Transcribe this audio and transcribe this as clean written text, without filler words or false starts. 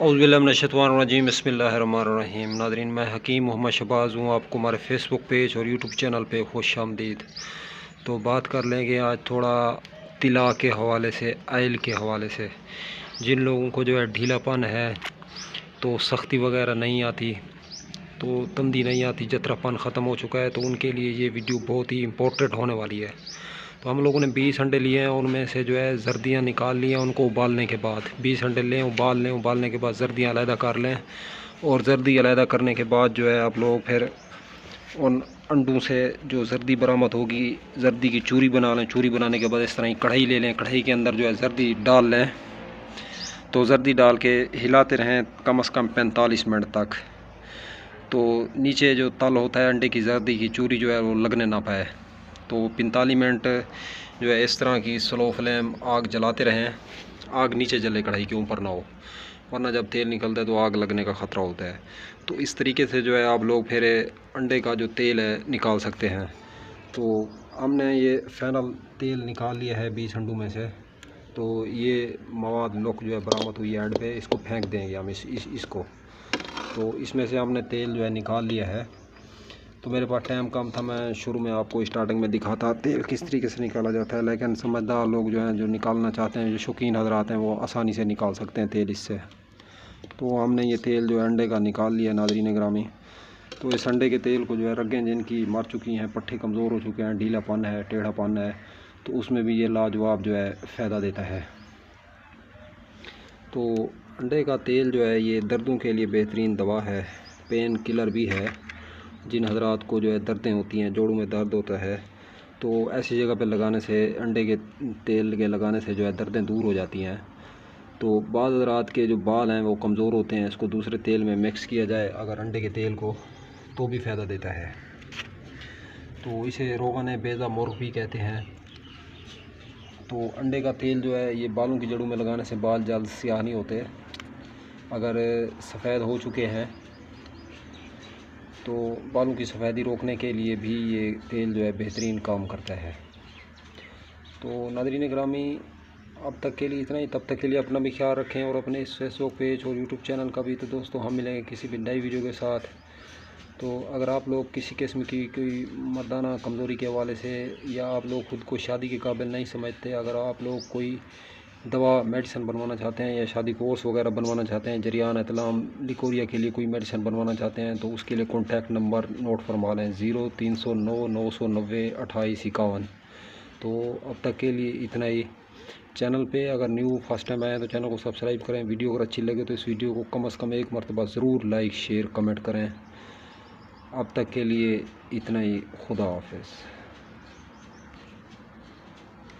औज़ुबिल्लाहिमिनश्शैतानिर्रजीम बिस्मिल्लाहिर्रहमानिर्रहीम। नाज़रीन, मैं हकीम मोहम्मद शहबाज़ हूँ। आपको हमारे फ़ेसबुक पेज और यूट्यूब चैनल पे खुश आमदीद। तो बात कर लेंगे आज थोड़ा तिला के हवाले से, आयल के हवाले से। जिन लोगों को जो है ढीलापन है, तो सख्ती वगैरह नहीं आती, तो तंदी नहीं आती, जतरापन ख़त्म हो चुका है, तो उनके लिए ये वीडियो बहुत ही इम्पोर्टेंट होने वाली है। तो हम लोगों ने 20 अंडे लिए हैं, उनमें से जो है जर्दियाँ निकाल ली हैं। उनको उबालने के बाद 20 अंडे लें, उबालने के बाद जर्दियाँ अलहदा कर लें। और जर्दी अलहदा करने के बाद जो है आप लोग फिर उन अंडों से जो जर्दी बरामद होगी, जर्दी की चूरी बना लें। चूरी बनाने के बाद इस तरह ही कढ़ाई ले लें, कढ़ाई के अंदर जो है जर्दी डाल लें। तो जर्दी डाल के हिलाते रहें कम से कम 45 मिनट तक। तो नीचे जो तल होता है अंडे की जर्दी की चूरी जो है वो लगने ना पाए। तो 45 मिनट जो है इस तरह की स्लो फ्लेम आग जलाते रहें। आग नीचे जले, कढ़ाई के ऊपर ना हो, वरना जब तेल निकलता है तो आग लगने का ख़तरा होता है। तो इस तरीके से जो है आप लोग फिर अंडे का जो तेल है निकाल सकते हैं। तो हमने ये फाइनल तेल निकाल लिया है 20 अंडों में से। तो ये मवाद लोग जो है बरामद हुई है एंड पे, इसको फेंक देंगे हम इसको। तो इसमें से हमने तेल जो है निकाल लिया है। तो मेरे पास टाइम कम था, मैं शुरू में आपको स्टार्टिंग में दिखाता तेल किस तरीके से निकाला जाता है, लेकिन समझदार लोग जो हैं, जो निकालना चाहते हैं, जो शौकीन हज़रात हैं, वो आसानी से निकाल सकते हैं तेल इससे। तो हमने ये तेल जो है अंडे का निकाल लिया नाज़रीन गिरामी। तो इस अंडे के तेल को जो है रगें जिनकी मर चुकी हैं, पट्टे कमज़ोर हो चुके हैं, ढीलापन है, टेढ़ापन है, तो उसमें भी ये लाजवाब जो है फ़ायदा देता है। तो अंडे का तेल जो है ये दर्दों के लिए बेहतरीन दवा है, पेन किलर भी है। जिन हज़रात को जो है दर्दें होती हैं, जोड़ों में दर्द होता है, तो ऐसी जगह पर लगाने से, अंडे के तेल के लगाने से जो है दर्दें दूर हो जाती हैं। तो बाज़ हज़रात के जो बाल हैं वो कमज़ोर होते हैं, इसको दूसरे तेल में मिक्स किया जाए अगर अंडे के तेल को, तो भी फ़ायदा देता है। तो इसे रोगन बेज़ा मुर्ग भी कहते हैं। तो अंडे का तेल जो है ये बालों की जड़ों में लगाने से बाल जल्द स्याह नहीं होते। अगर सफ़ेद हो चुके हैं तो बालों की सफ़ेदी रोकने के लिए भी ये तेल जो है बेहतरीन काम करता है। तो नाज़रीन गिरामी, अब तक के लिए इतना ही। तब तक के लिए अपना भी ख्याल रखें और अपने इस फेसबुक पेज और यूट्यूब चैनल का भी। तो दोस्तों, हम मिलेंगे किसी भी नई वीडियो के साथ। तो अगर आप लोग किसी किस्म की कोई मर्दाना कमज़ोरी के हवाले से, या आप लोग ख़ुद को शादी के काबिल नहीं समझते, अगर आप लोग कोई दवा मेडिसिन बनवाना चाहते हैं या शादी कोर्स वगैरह बनवाना चाहते हैं, जरियान इतलाम लिकोरिया के लिए कोई मेडिसिन बनवाना चाहते हैं, तो उसके लिए कॉन्टैक्ट नंबर नोट फरमा लें 0309 990 2851। तो अब तक के लिए इतना ही। चैनल पे अगर न्यू फर्स्ट टाइम आए तो चैनल को सब्सक्राइब करें। वीडियो अगर अच्छी लगे तो इस वीडियो को कम से कम एक मरतबा ज़रूर लाइक शेयर कमेंट करें। अब तक के लिए इतना ही। खुदा हाफिज़।